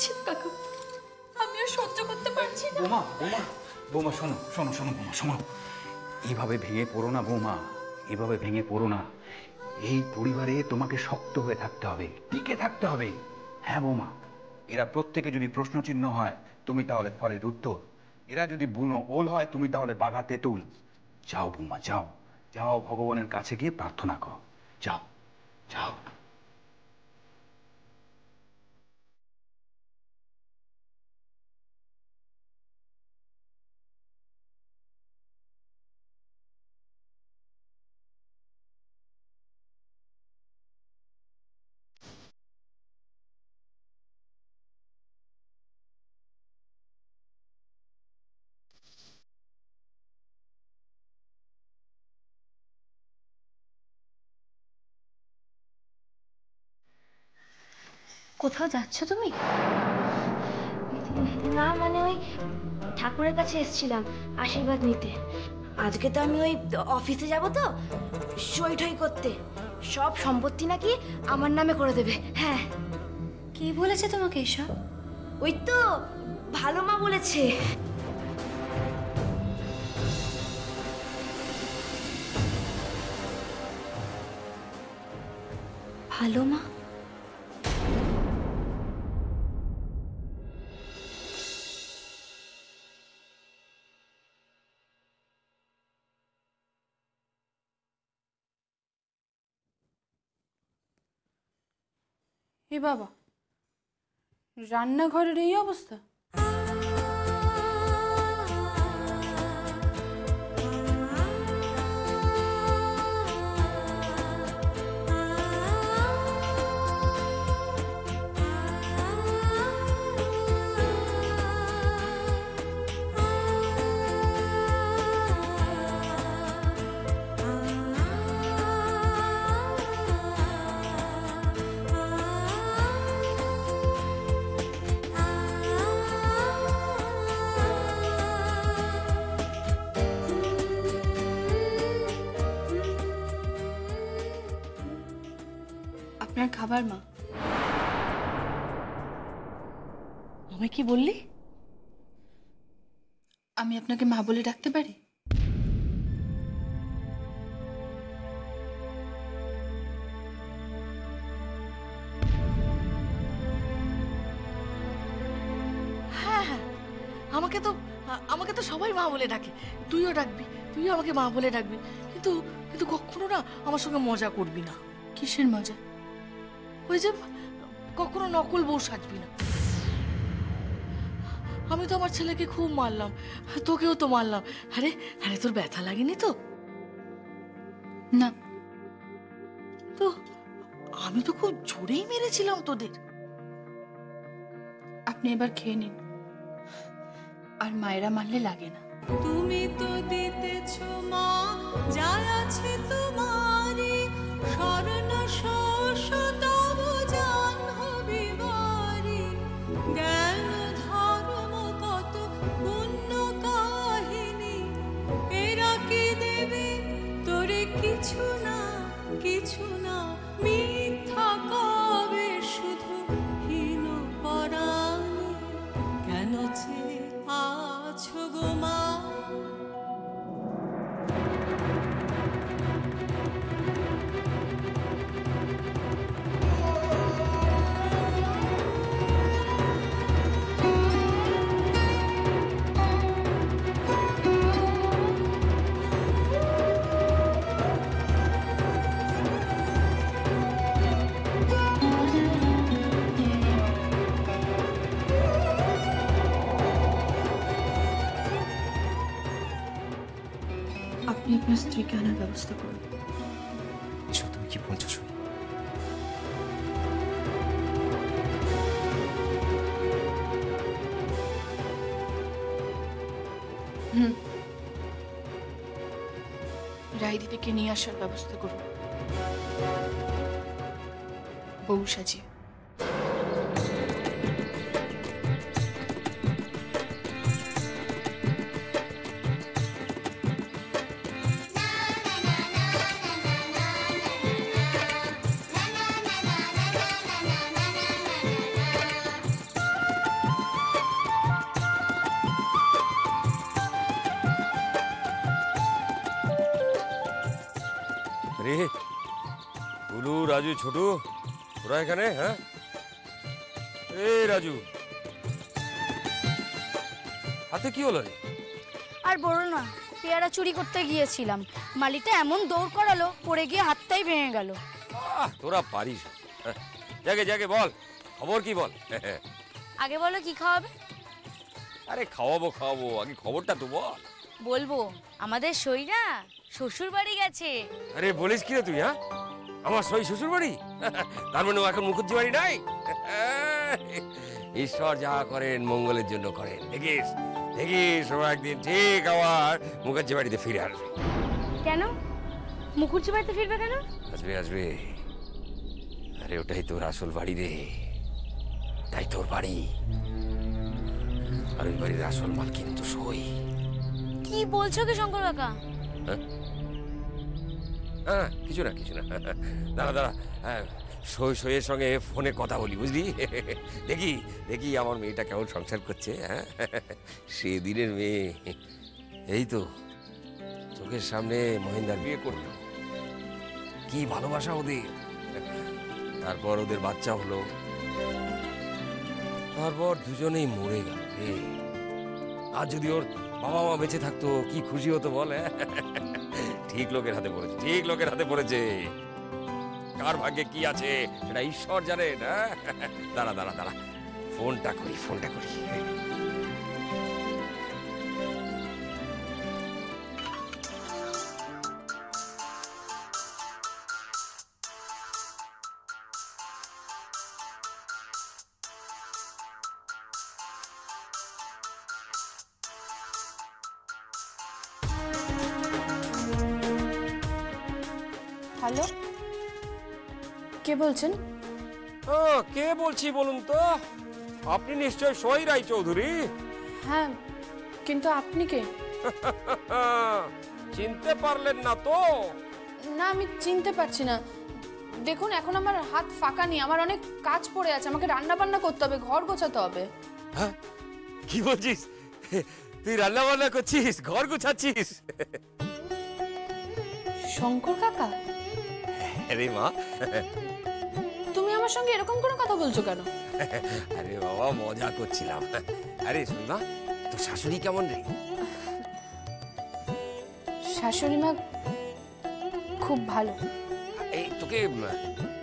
পারছি না কাকা, আমি আর সহ্য করতে পারছি না। বৌমা বৌমা বৌমা শোনো শোনো শোনো বৌমা শোনো, এইভাবে ভেঙে পড়ো না বৌমা, এভাবে ভেঙে পড়ো না। এই পরিবারে তোমাকে শক্ত হয়ে থাকতে হবে, টিকে থাকতে হবে। হ্যাঁ বৌমা, এরা প্রত্যেকে যদি প্রশ্নচিহ্ন হয় তুমি তাহলে ফলের উত্তর, এরা যদি বুনো ওল হয় তুমি তাহলে বাঘা তেঁতুল। যাও বৌমা যাও, যাও ভগবানের কাছে গিয়ে প্রার্থনা করো, যাও যাও। কোথাও যাচ্ছ তুমি? না মানে ওই ঠাকুরের কাছে এসেছিলাম আশীর্বাদ নিতে। আজকে তো আমি ওই অফিসে যাব, তো সই ঠই করতে। সব সম্পত্তি নাকি আমার নামে করে দেবে। হ্যাঁ। কে বলেছে তোমাকে এসব? ওই তো ভালো মা বলেছে। ভালো মা? এ বাবা, রান্নাঘরের এই অবস্থা! আপনার খাবার মা। আমি কি বললি? আমি আপনাকে মা বলে ডাকতে পারি? হ্যাঁ হ্যাঁ, আমাকে তো সবাই মা বলে ডাকে। তুইও ডাকবি, তুইও আমাকে মা বলে ডাকবি। কিন্তু কিন্তু কখনো না আমার সঙ্গে মজা করবি না। কিসের মজা? ওই যে কখনো নকল বউ সাজবি না। আমি তো আমার ছেলেকে খুব মারলাম, তোকেও তো মারলাম। আরে আরে, তোর ব্যথা লাগেনি তো? না। তো আমি তো খুব জোরেই মেরেছিলাম তোদের। আপনি এবার খেয়ে নিন, আর মায়েরা মারলে লাগে না। তুমি তো দিতেছ মা যা আছে তোমারই, স্বর্ণ শস্য তব জাহ্নবী বারি। জ্ঞান ধর্ম কত পুণ্য কাহিনী, এরা কি দেবে তোরে কিছু না কিছু না। মিথ্যা কবে শুধু হীন পরাণী, কেন চেয়ে আছো গো মা? আপনি আপনার স্ত্রীকে আনার ব্যবস্থা করুন। তুমি কি বলছো শুনি? রায়দিদিকে নিয়ে আসার ব্যবস্থা করুন, বউ সাজিয়ে। আরে গুলু, রাজু, ছোটু, তোরা এখানে? হ্যাঁ, এই রাজু, হাতে কি হলো রে? আর বলো না, পেয়ারা চুরি করতে গিয়েছিলাম, মালিটা এমন দৌড় করালো, পড়ে গিয়ে হাতটাই ভেঙে গেল। তোরা পারিস। জাগে জাগে বল, খবর কি বল? আগে বলো কি খাওয়াবে? আরে খাওয়াবো খাওয়াবো, আগে খবরটা তো বল। বলবো, আমাদের সইরা শ্বশুর বাড়ি গেছে। আরে বলিস কি রে তুই? হ্যাঁ, আমার সই শ্বশুর বাড়ি? তার মানে ও এখন মুখুজ্জি বাড়ি নাই? ঈশ্বর যা করেন মঙ্গলের জন্য করেন। দেখিস দেখিস, ও একদিন ঠিক আবার মুখুজ্জি বাড়িতে ফিরে আসবে। কেন মুখুজ্জি বাড়িতে ফিরবে কেন? আসবে আসবে। আরে ওটাই তোর আসল বাড়ি রে, তাই তোর বাড়ি। আর ওই বাড়ির আসল মাল কিন্তু সই। কি বলছো কি শঙ্কর কাকা? হ্যাঁ, কিছু না কিছু না। দাঁড়া দাঁড়া, সই সইয়ের সঙ্গে ফোনে কথা বলি, বুঝলি? দেখি দেখি আমার মেয়েটা কেমন সংসার করছে। হ্যাঁ, সেদিনের মেয়ে, এই তো চোখের সামনে মহেন্দার বিয়ে করলো, কি ভালোবাসা ওদের। তারপর ওদের বাচ্চা হলো, তারপর দুজনেই মরে গেল। আর যদি ওর বাবা মা বেঁচে থাকতো কি খুশি হতো বলে। ঠিক লোকের হাতে পড়েছে, ঠিক লোকের হাতে পড়েছে। কার ভাগ্যে কি আছে সেটা ঈশ্বর জানেন। দাঁড়া দাঁড়া দাঁড়া, ফোনটা করি ফোনটা করি। হ্যালো, কে বলছেন? কে বলছি বলুন তো? আপনি নিশ্চয় সই রায় চৌধুরী। হ্যাঁ, কিন্তু আপনি কে? চিনতে পারলেন না তো? না, আমি চিনতে পারছি না। দেখুন, এখন আমার হাত ফাঁকা নেই, আমার অনেক কাজ পড়ে আছে, আমাকে রান্না বান্না করতে হবে, ঘর গোছাতে হবে। হ্যাঁ, কি বলছিস? তুই রান্না বান্না করছিস, ঘর গোছাচ্ছিস? শঙ্কর কাকা, আরে মা, তুমি আমার সঙ্গে এরকম করে কথা বলছো কেন? আরে বাবা, মজা করছিলাম। আরে শুনবা, তোর শাশুড়ি কেমন রে? শাশুড়ি মা খুব ভালো। এই তোকে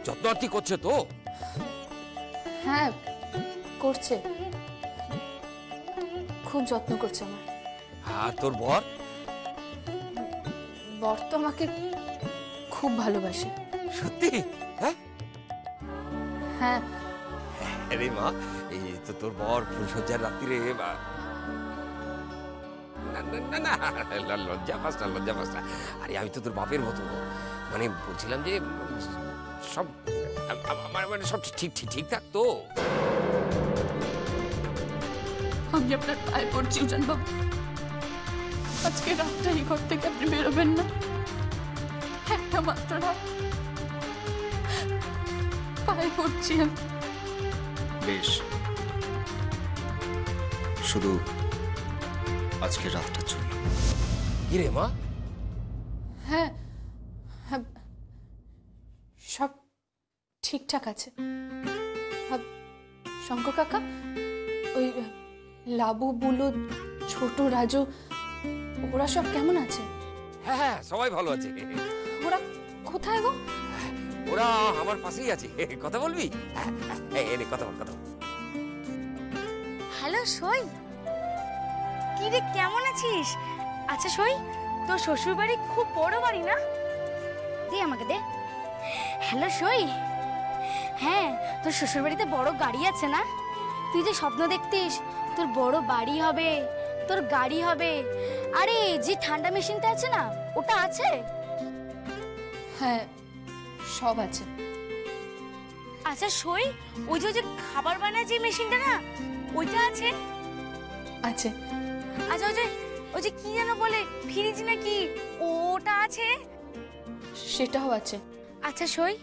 যত্ন আত্তি করছে তো? হ্যাঁ, করছে, খুব যত্ন করছে আমার। আর তোর বর? বর তো আমাকে খুব ভালোবাসে। সত্যি? হ্যাঁ হ্যাঁ। আরে মা, এই তো তোর বর ফুলসজ্জার রাত্রিরে না না না না, লজ্জা পাস না, লজ্জা পাস না। আরে আমি তো তোর বাপের মতো, মানে বলছিলাম যে সব মানে সব ঠিক ঠিক ঠিক থাকতো। আমি আপনার পায়ে পড়ছি উজান বাবু, আজকে রাতটা এই ঘর থেকে আপনি বেরোবেন না, একটা মাত্র রাত, পায়ে পড়ছি আমি। বেশ, শুধু আজকে রাতটা চলল। কি রে মা? হ্যাঁ হ্যাঁ, সব ঠিকঠাক আছে। শঙ্কর কাকা, ওই লাবু, বুলু, ছোট, রাজু, ওরা সব কেমন আছে? হ্যাঁ হ্যাঁ, সবাই ভালো আছে। ওরা কোথায় গো? ওরা আমার পাশেই আছে। কথা বলবি? এনে কথা বল, কথা বল। হ্যালো সই, কি রে কেমন আছিস? আচ্ছা সই, তোর শ্বশুর বাড়ি খুব বড় বাড়ি না? দে আমাকে দে। হ্যালো সই, হ্যাঁ তোর শ্বশুর বাড়িতে বড় গাড়ি আছে না? তুই যে স্বপ্ন দেখতিস তোর বড় বাড়ি হবে, তোর গাড়ি হবে, আরে যে ঠান্ডা মেশিনটা আছে না ওটা আছে? হ্যাঁ, সব আছে। আচ্ছা সই, ওই যে খাবার বানায় যে মেশিনটা না ওইটা আছে? আছে। আচ্ছা ওই যে কি যেন বলে ফ্রিজ নাকি, ওটা আছে? সেটাও আছে। আচ্ছা সই,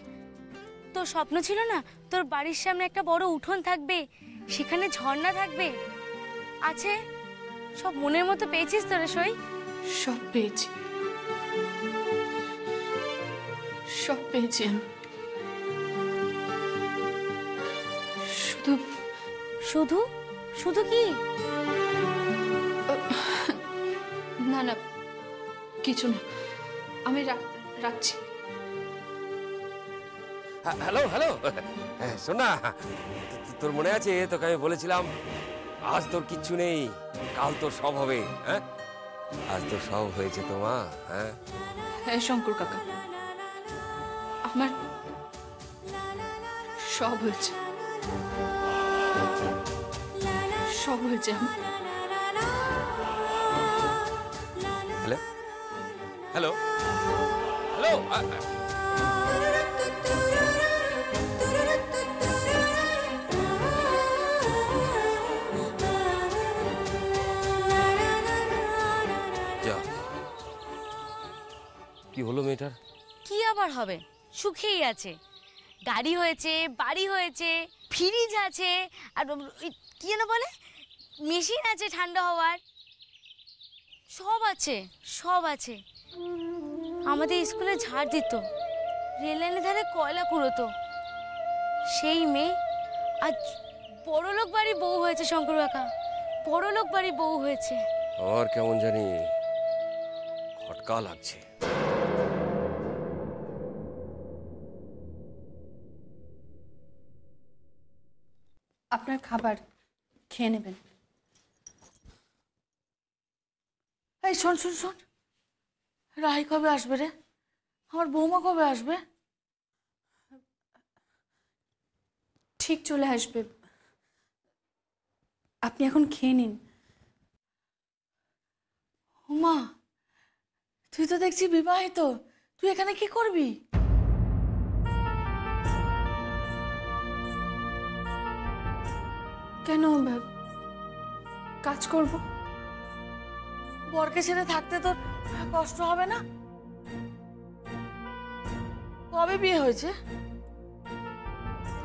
তোর স্বপ্ন ছিল না তোর বাড়ির সামনে একটা বড় উঠোন থাকবে, সেখানে ঝর্ণা থাকবে, আছে? সব মনের মতো পেয়েছিস তো রে সই? সব পেয়েছি। সব পেয়েছি আমি। শুধু শুধু শুধু কি? না না, কিছু না, আমি রাখছি। হ্যালো হ্যালো, শোন না, তোর মনে আছে তোকে আমি বলেছিলাম আজ তোর কিচ্ছু নেই, কাল তোর সব হবে। হ্যাঁ, আজ তোর সব হয়েছে তো মা। হ্যাঁ হ্যাঁ শঙ্কর কাকা, আমার সব হয়েছে, সব হয়েছে। হ্যালো হ্যালো হ্যালো, কি হলো মেয়েটার? কি আবার হবে, সুখেই আছে। গাড়ি হয়েছে, বাড়ি হয়েছে, ফ্রিজ আছে, আর কি যেন বলে মেশিন আছে ঠান্ডা হওয়ার, সব আছে, সব আছে। আমাদের স্কুলে ঝাড় দিত, রেল লাইনের ধারে কয়লা কুড়োতো, সেই মেয়ে আজ বড়লোক বাড়ি বউ হয়েছে। শঙ্কর কাকা, বড়লোক বাড়ি বউ হয়েছে। আমার কেমন জানি খটকা লাগছে। আপনার খাবার খেয়ে নেবেন। এই শোন শোন শোন, রাহি কবে আসবে রে? আমার বৌমা কবে আসবে? ঠিক চলে আসবে, আপনি এখন খেয়ে নিন। মা, তুই তো দেখছি বিবাহিত, তুই এখানে কি করবি? কেন কাজ করব? বরকে ছেড়ে থাকতে তোর কষ্ট হবে না? কবে বিয়ে হয়েছে?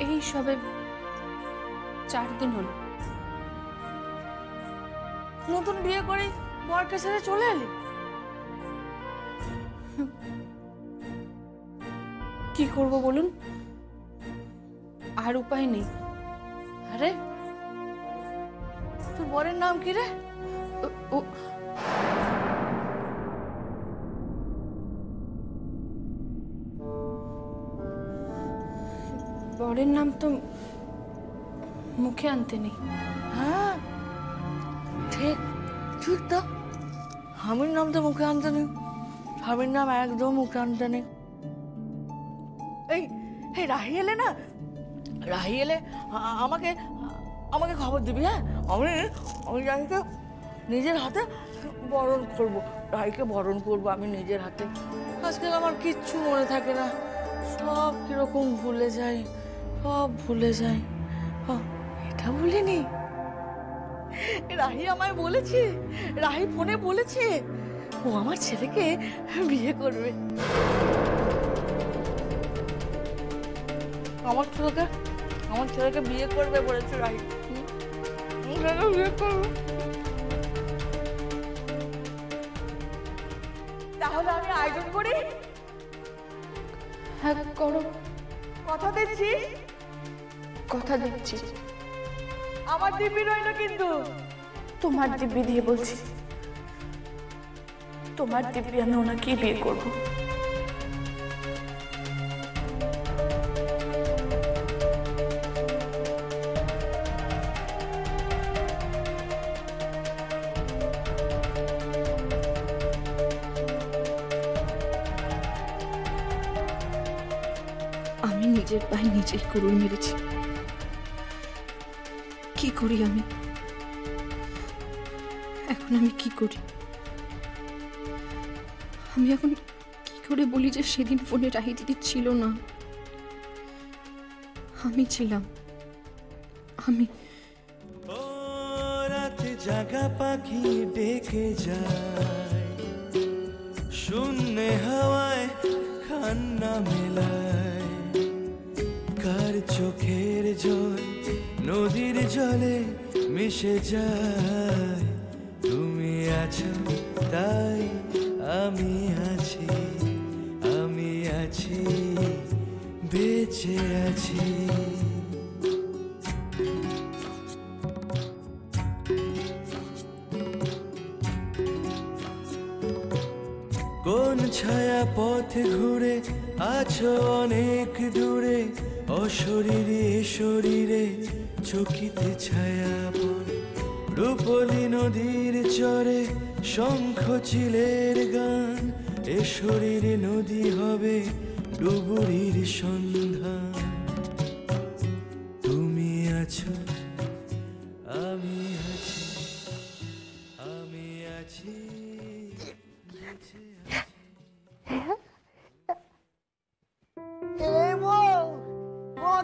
এই সবে 4 দিন হলো। নতুন বিয়ে করে বরকে ছেড়ে চলে এলি? কি করব বলুন, আর উপায় নেই। আরে তোর বরের নাম কি রে? বরের নাম তো মুখে আনতে নেই। হ্যাঁ ঠিক ঠিক তো, স্বামীর নাম তো মুখে আনতে নেই, স্বামীর নাম একদম মুখে আনতে নেই। এই এই রাহি এলে না, রাহি এলে আমাকে আমাকে খবর দিবি। হ্যাঁ, আমি আমি রাহিকে নিজের হাতে বরণ করবো, রাহিকে বরণ করবো আমি নিজের হাতে। আজকাল আমার কিচ্ছু মনে থাকে না, সব কিরকম ভুলে যাই, সব ভুলে যাই। এটা ভুলিনি, রাহি আমায় বলেছে, রাহি ফোনে বলেছে ও আমার ছেলেকে বিয়ে করবে। আমার ছেলেকে বিয়ে করবে বলেছে রাহি, বিয়ে করবে। তাহলে আমি আয়োজন করি। হ্যাঁ করো, কথা দিচ্ছি, কথা দিচ্ছি। আমার দিব্যি রইল কিন্তু। তোমার দিব্যি দিয়ে বলছি, তোমার দিব্যি আমি ওনাকেই বিয়ে করব। আমি নিজের পায়ে নিজেই কুড়ুল মেরেছি। কি করি আমি এখন, আমি কি করি? আমি এখন কি করে বলি যে সেদিন ফোনে রাহি দিদি ছিল না, আমি ছিলাম। আমি রাত জাগা পাখি ডেকে যায়, শূন্য হাওয়ায় খান্না মেলায়, কার চোখের জল নদীর জলে মিশে যায়। তুমি আছো তাই আমি আছি, আমি আছি। আছি, বেঁচে আছি। কোন ছায়া পথে ঘুরে আছো অনেক দূরে, অশরীরে শরীরে চকিতে ছায়া পড়ে, রূপলি নদীর চরে শঙ্খ চিলের গান, এ শরীরে নদী হবে ডুবুরির সন্ধান। তুমি আছো, আমি আছি, আমি আছি, বেঁচে আছি।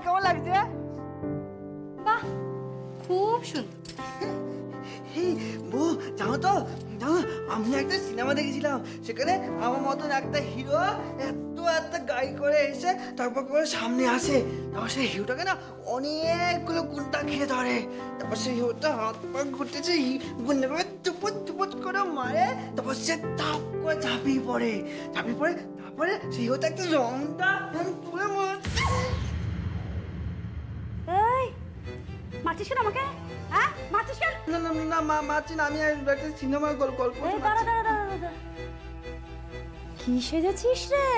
কেমন লাগছে? বাহ, খুব সুন্দর। বউ জানো তো, জানো আমি একটা সিনেমা দেখেছিলাম, সেখানে আমার মতন একটা হিরো এত গাড়ি করে এসে তারপর করে সামনে আসে, তারপর সেই হিরোটাকে না অনেকগুলো গুন্ডা ঘিরে ধরে, তারপর সেই হিরোটা হাত পা ঘুরতেছে, গুন্ডা করে চুপুট চুপুট করে মারে, তারপর সে টাপ করে ঝাঁপিয়ে পড়ে, তারপরে সেই হিরোটা একটা রংটা তুলে মারে। এই মারছিস কেন আমাকে? হ্যাঁ মারছিস কেন? না না না মা মারছি না, আমি একটা সিনেমার গল্প কি সেজেছিস রে?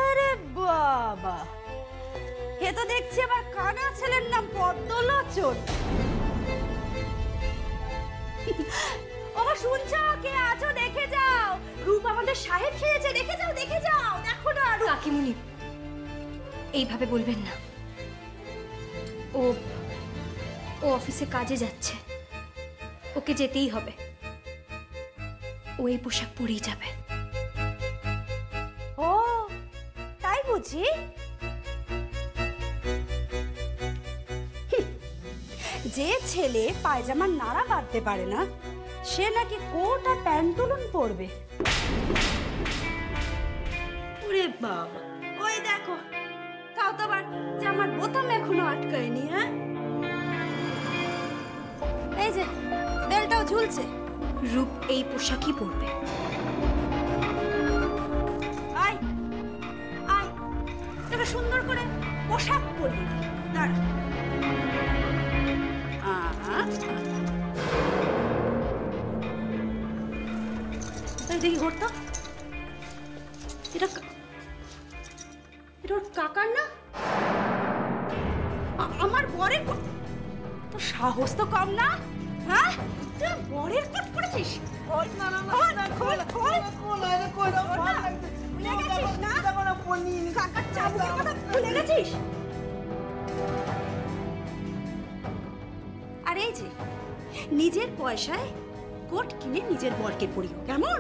আরে বাবা, এ তো দেখছি আবার কানা ছেলের নাম পদ্মলোচন। ওগো শুনছো? কে আছো দেখে যাও, রূপ আমাদের সাহেব সেজেছে, দেখে যাও দেখে যাও, দেখো না। কাকিমুনি এইভাবে বলবেন না, ও অফিসে কাজে যাচ্ছে, ওকে যেতেই হবে, ও এই পোশাক পরেই যাবে। ও তাই বুঝি? যে ছেলে পায়জামার নাড়া বাঁধতে পারে না, সে নাকি কোট আর প্যান্টুলন পরবে। ওরে বাবা, ওই দেখো, তাও তো আবার জামার বোতাম এখনো আটকায়নি। হ্যাঁ, এই যে বেলটাও ঝুলছে। রূপ এই পোশাকই পরবে। আয় আয়, তোকে সুন্দর করে পোশাক পরিয়ে দিই, দাঁড়া। দেখি ঘরটা, এটা ওর কাকার না? আমার বরের তো সাহস তো কম না? হ্যাঁ, তুই বরের কোট পরেছিস? না না না, খোল খোল খোল, আরে কই না, ভুলে গেছিস না? কাকার চাবুকের কথা ভুলে গেছিস? আর এই যে নিজের পয়সায় কোট কিনে নিজের বরকে পরিও, কেমন?